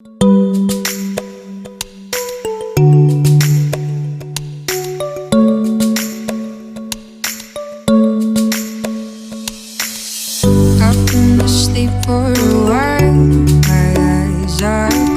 I've been asleep for a while. My eyes are